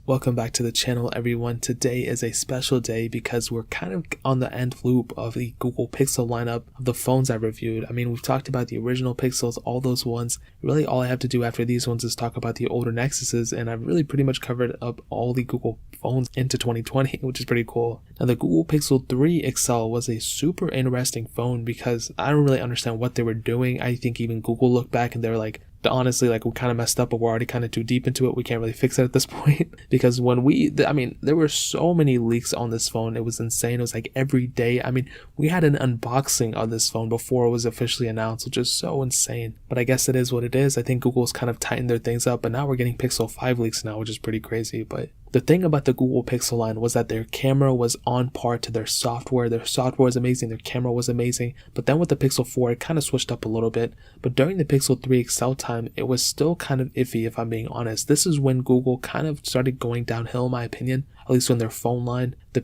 Welcome back to the channel, everyone. Today is a special day because we're kind of on the end loop of the Google Pixel lineup of the phones I reviewed. I mean, we've talked about the original Pixels, all those ones. Really, all I have to do after these ones is talk about the older Nexuses, and I've really pretty much covered up all the Google phones into 2020, which is pretty cool. Now, the Google Pixel 3 XL was a super interesting phone because I don't really understand what they were doing. I think even Google looked back and they were like, honestly, like, we kind of messed up, but we're already kind of too deep into it. We can't really fix it at this point because there were so many leaks on this phone. It was insane. It was like every day. I mean, we had an unboxing of this phone before it was officially announced, which is so insane. But I guess it is what it is. I think Google's kind of tightened their things up, but now we're getting Pixel 5 leaks now, which is pretty crazy. But the thing about the Google Pixel line was that their camera was on par to their software. Their software was amazing. Their camera was amazing. But then with the Pixel 4, it kind of switched up a little bit. But during the Pixel 3 XL time, it was still kind of iffy, if I'm being honest. This is when Google kind of started going downhill, in my opinion, at least on their phone line. The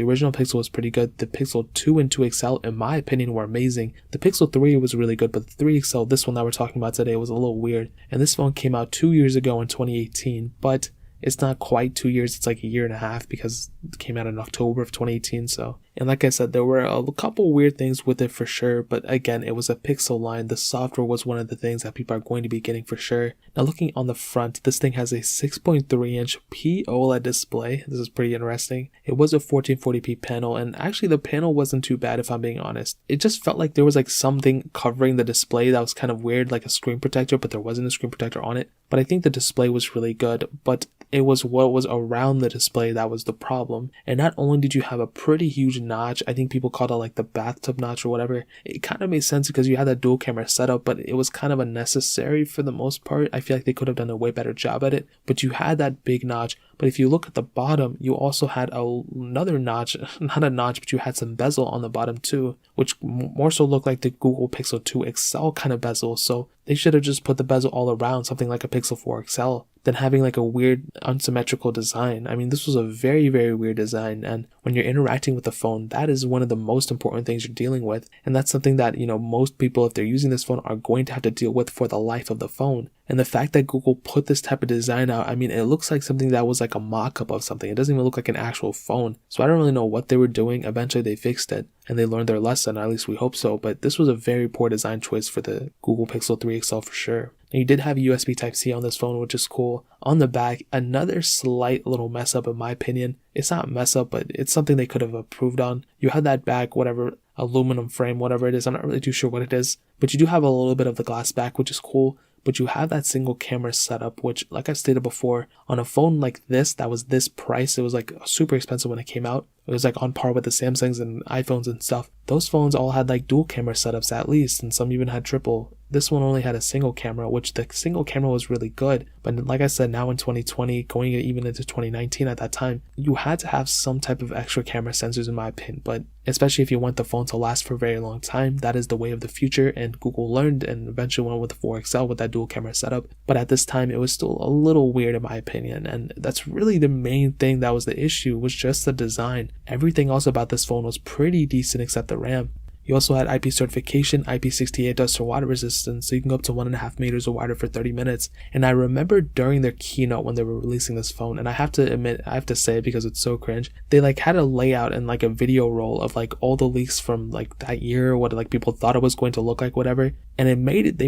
original Pixel was pretty good. The Pixel 2 and 2 XL, in my opinion, were amazing. The Pixel 3 was really good, but the 3 XL, this one that we're talking about today, was a little weird. And this phone came out 2 years ago in 2018, but it's not quite 2 years, it's like a year and a half because it came out in October of 2018. And like I said, there were a couple weird things with it for sure, but again, it was a Pixel line. The software was one of the things that people are going to be getting for sure. Now, looking on the front, this thing has a 6.3-inch OLED display. This is pretty interesting. It was a 1440p panel, and actually the panel wasn't too bad, if I'm being honest. It just felt like there was like something covering the display that was kind of weird, like a screen protector, but there wasn't a screen protector on it. But I think the display was really good, but it was what was around the display that was the problem. And not only did you have a pretty huge notch, I think people called it like the bathtub notch or whatever. It kind of made sense because you had that dual camera setup, but it was kind of unnecessary for the most part. I feel like they could have done a way better job at it, but you had that big notch. But if you look at the bottom, you also had another notch, not a notch, but you had some bezel on the bottom too, which more so looked like the Google Pixel 2 XL kind of bezel. So they should have just put the bezel all around, something like a Pixel 4 XL, than having like a weird unsymmetrical design. I mean, this was a very, very weird design, and when you're interacting with the phone, that is one of the most important things you're dealing with, and that's something that, most people, if they're using this phone, are going to have to deal with for the life of the phone. And the fact that Google put this type of design out, I mean, it looks like something that was like a mock-up of something. It doesn't even look like an actual phone. So I don't really know what they were doing. Eventually they fixed it and they learned their lesson, or at least we hope so. But this was a very poor design choice for the Google Pixel 3 XL for sure. Now, you did have USB Type-C on this phone, which is cool. On the back, another slight little mess up in my opinion. It's not mess up, but it's something they could have improved on. You had that back, whatever, aluminum frame, whatever it is. I'm not really too sure what it is. But you do have a little bit of the glass back, which is cool. But you have that single camera setup, which, like I've stated before, on a phone like this, that was this price, it was like super expensive when it came out. It was like on par with the Samsungs and iPhones and stuff. Those phones all had like dual camera setups at least, and some even had triple. This one only had a single camera, which the single camera was really good. But like I said, now in 2020, going even into 2019 at that time, you had to have some type of extra camera sensors in my opinion. But especially if you want the phone to last for a very long time, that is the way of the future, and Google learned and eventually went with the 4 XL with that dual camera setup. But at this time, it was still a little weird in my opinion, and that's really the main thing that was the issue, was just the design. Everything else about this phone was pretty decent except the RAM. You also had IP certification, IP68 dust or water resistance, so you can go up to 1.5 meters of water for 30 minutes. And I remember during their keynote when they were releasing this phone, and I have to say it because it's so cringe, they like had a layout and like a video roll of like all the leaks from like that year, what like people thought it was going to look like, whatever. And they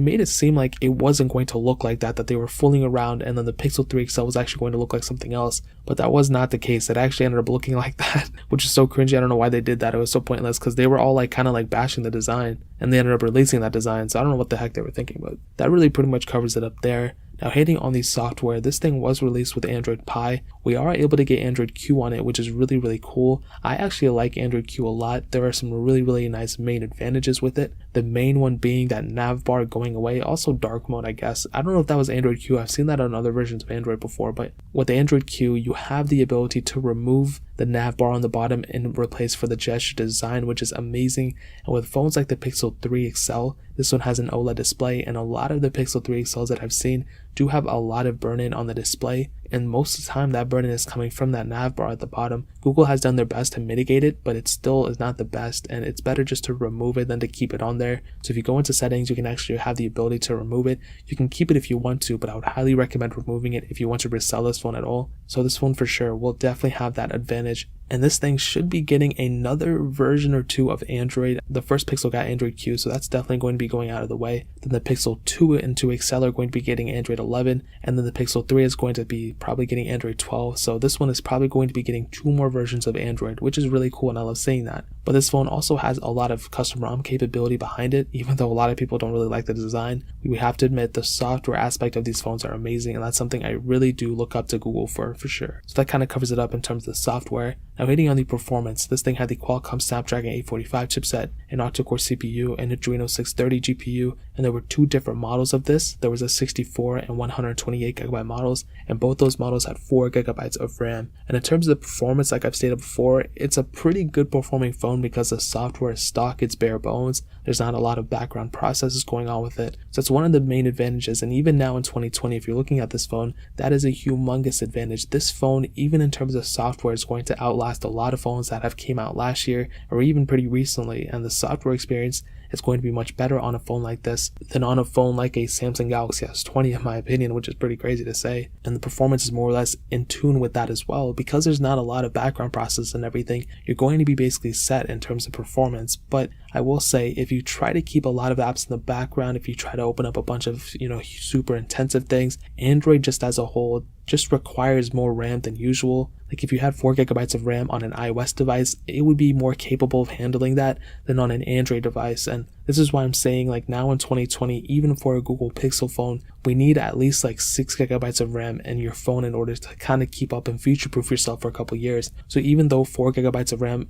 made it seem like it wasn't going to look like that they were fooling around, and then the Pixel 3 XL was actually going to look like something else. But that was not the case. It actually ended up looking like that, which is so cringy. I don't know why they did that. It was so pointless because they were all like kind of like bashing the design, and they ended up releasing that design. So I don't know what the heck they were thinking, but that really pretty much covers it up there. Now, hitting on the software, this thing was released with Android Pie. We are able to get Android Q on it, which is really, really cool. I actually like Android Q a lot. There are some really, really nice main advantages with it. The main one being that nav bar going away, also dark mode, I guess. I don't know if that was Android Q. I've seen that on other versions of Android before, but with Android Q, you have the ability to remove the nav bar on the bottom and replace for the gesture design, which is amazing. And with phones like the Pixel 3 XL, this one has an OLED display, and a lot of the Pixel 3 XLs that I've seen do have a lot of burn-in on the display. and most of the time that burn-in is coming from that nav bar at the bottom. Google has done their best to mitigate it, but it still is not the best, and it's better just to remove it than to keep it on there. So if you go into settings, you can actually have the ability to remove it. You can keep it if you want to, but I would highly recommend removing it if you want to resell this phone at all. So this phone for sure will definitely have that advantage. And this thing should be getting another version or two of Android. The first Pixel got Android Q, so that's definitely going to be going out of the way. Then the Pixel 2 and 2 XL are going to be getting Android 11, and then the Pixel 3 is going to be probably getting Android 12. So this one is probably going to be getting 2 more versions of Android, which is really cool, and I love seeing that. But this phone also has a lot of custom ROM capability behind it, even though a lot of people don't really like the design. We have to admit the software aspect of these phones are amazing, and that's something I really do look up to Google for sure. So that kind of covers it up in terms of the software. Now hitting on the performance, this thing had the Qualcomm Snapdragon 845 chipset, an octa-core CPU, and Adreno 630 GPU, and there were 2 different models of this. There was a 64 and 128GB models, and both those models had 4GB of RAM. And in terms of the performance, like I've stated before, it's a pretty good performing phone because the software is stock, it's bare bones. There's not a lot of background processes going on with it. So it's one of the main advantages, and even now in 2020, if you're looking at this phone, that is a humongous advantage. This phone, even in terms of software, is going to outlast a lot of phones that have came out last year or even pretty recently, and the software experience is going to be much better on a phone like this than on a phone like a Samsung Galaxy S20 in my opinion, which is pretty crazy to say. And the performance is more or less in tune with that as well. Because there's not a lot of background process and everything, you're going to be basically set in terms of performance. But I will say, if you try to keep a lot of apps in the background, if you try to open up a bunch of, super intensive things, Android just as a whole just requires more RAM than usual. Like if you had 4GB of RAM on an iOS device, it would be more capable of handling that than on an Android device. And this is why I'm saying, like, now in 2020, even for a Google Pixel phone, we need at least like 6GB of RAM in your phone in order to kind of keep up and future-proof yourself for a couple years. So even though 4GB of RAM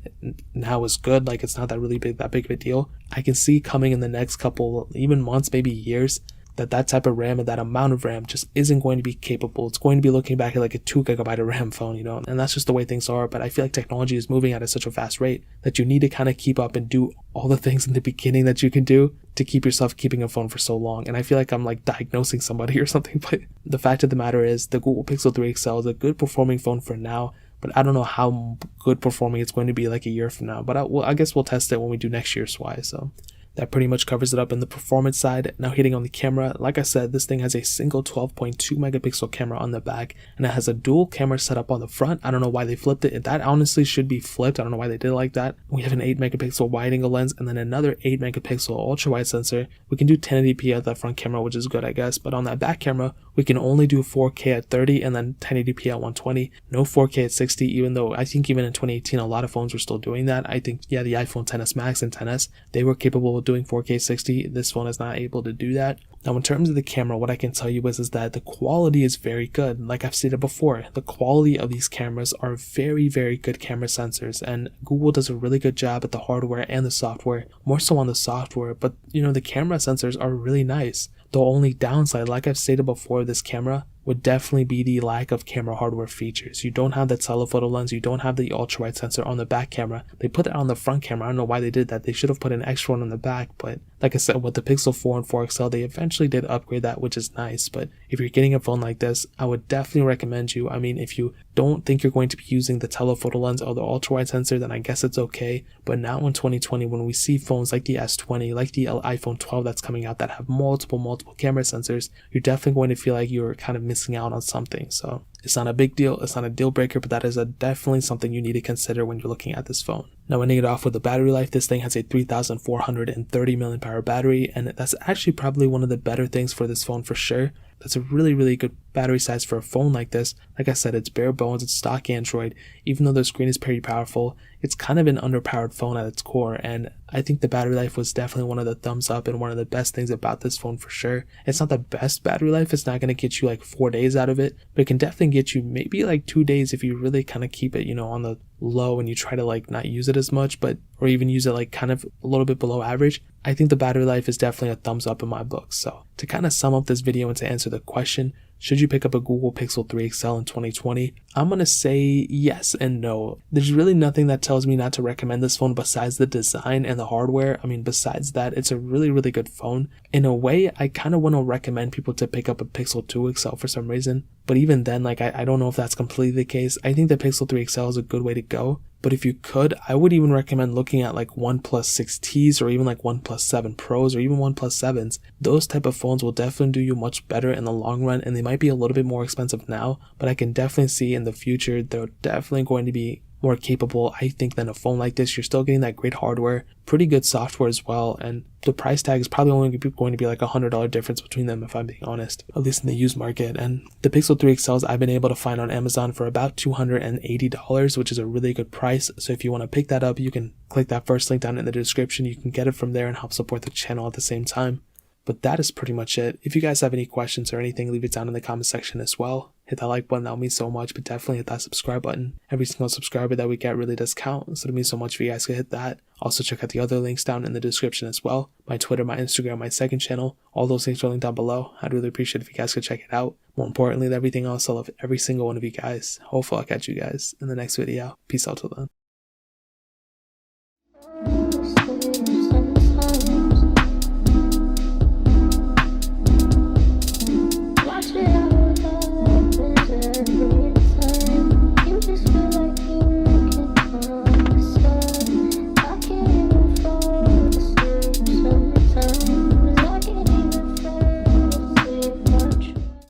now is good, like it's not that big of a deal, I can see coming in the next couple, even months, maybe years, that type of RAM and that amount of RAM just isn't going to be capable. It's going to be looking back at like a 2GB of RAM phone, and that's just the way things are. But I feel like technology is moving at such a fast rate that you need to kind of keep up and do all the things in the beginning that you can do to keep yourself keeping a phone for so long. And I feel like I'm like diagnosing somebody or something, but the fact of the matter is the Google Pixel 3 XL is a good performing phone for now, but I don't know how good performing it's going to be like a year from now. But I guess we'll test it when we do next year's Y. So that pretty much covers it up in the performance side. Now hitting on the camera, like I said, this thing has a single 12.2 megapixel camera on the back, and it has a dual camera setup on the front. I don't know why they flipped it. That honestly should be flipped. I don't know why they did it like that. We have an 8 megapixel wide angle lens and then another 8 megapixel ultra wide sensor. We can do 1080p at the front camera, which is good, I guess, but on that back camera, we can only do 4K at 30 and then 1080p at 120. No 4K at 60, even though I think even in 2018, a lot of phones were still doing that. I think, the iPhone XS Max and XS, they were capable of doing 4K 60. This phone is not able to do that. Now in terms of the camera, what I can tell you is that the quality is very good. Like I've stated before, the quality of these cameras are very, very good camera sensors, and Google does a really good job at the hardware and the software, more so on the software, but the camera sensors are really nice. The only downside, like I've stated before, of this camera would definitely be the lack of camera hardware features. You don't have the telephoto lens, you don't have the ultra wide sensor on the back camera. They put it on the front camera. I don't know why they did that. They should have put an extra one on the back, but like I said, with the Pixel 4 and 4 XL, they eventually did upgrade that, which is nice. But if you're getting a phone like this, I would definitely recommend you. I mean, if you don't think you're going to be using the telephoto lens or the ultra wide sensor, then I guess it's okay. But now in 2020, when we see phones like the S20, like the iPhone 12 that's coming out that have multiple camera sensors, you're definitely going to feel like you're kind of missing out on something. So it's not a big deal, it's not a deal breaker, but that is definitely something you need to consider when you're looking at this phone. Now ending it off with the battery life, this thing has a 3,430 mAh battery, and that's actually probably one of the better things for this phone for sure. That's a really, really good battery size for a phone like this. Like I said, it's bare bones, it's stock Android. Even though the screen is pretty powerful, it's kind of an underpowered phone at its core, and I think the battery life was definitely one of the thumbs up and one of the best things about this phone for sure. It's not the best battery life, it's not going to get you like 4 days out of it, but it can definitely get you maybe like 2 days if you really kind of keep it, on the low and you try to like not use it as much, or even use it like kind of a little bit below average. I think the battery life is definitely a thumbs up in my book. So to kind of sum up this video and to answer the question, should you pick up a Google Pixel 3 XL in 2020? I'm gonna say yes and no. There's really nothing that tells me not to recommend this phone besides the design and the hardware. I mean, besides that, it's a really, really good phone. In a way, I kind of want to recommend people to pick up a Pixel 2 XL for some reason. But even then, like, I don't know if that's completely the case. I think the Pixel 3 XL is a good way to go. But if you could, I would even recommend looking at like OnePlus 6Ts or even like OnePlus 7 Pros or even OnePlus 7s. Those type of phones will definitely do you much better in the long run, and they might be a little bit more expensive now, but I can definitely see in the future they're definitely going to be more capable, I think, than a phone like this. You're still getting that great hardware, pretty good software as well, and the price tag is probably only going to be like $100 difference between them, if I'm being honest, at least in the used market. And the Pixel 3 XLs I've been able to find on Amazon for about $280, which is a really good price. So if you want to pick that up, you can click that first link down in the description. You can get it from there and help support the channel at the same time. But that is pretty much it. If you guys have any questions or anything, leave it down in the comment section as well. Hit that like button, that would mean so much, but definitely hit that subscribe button. Every single subscriber that we get really does count, so it means so much if you guys could hit that. Also check out the other links down in the description as well. My Twitter, my Instagram, my second channel, all those links are linked down below. I'd really appreciate if you guys could check it out. More importantly than everything else, I love every single one of you guys. Hopefully I'll catch you guys in the next video. Peace out till then.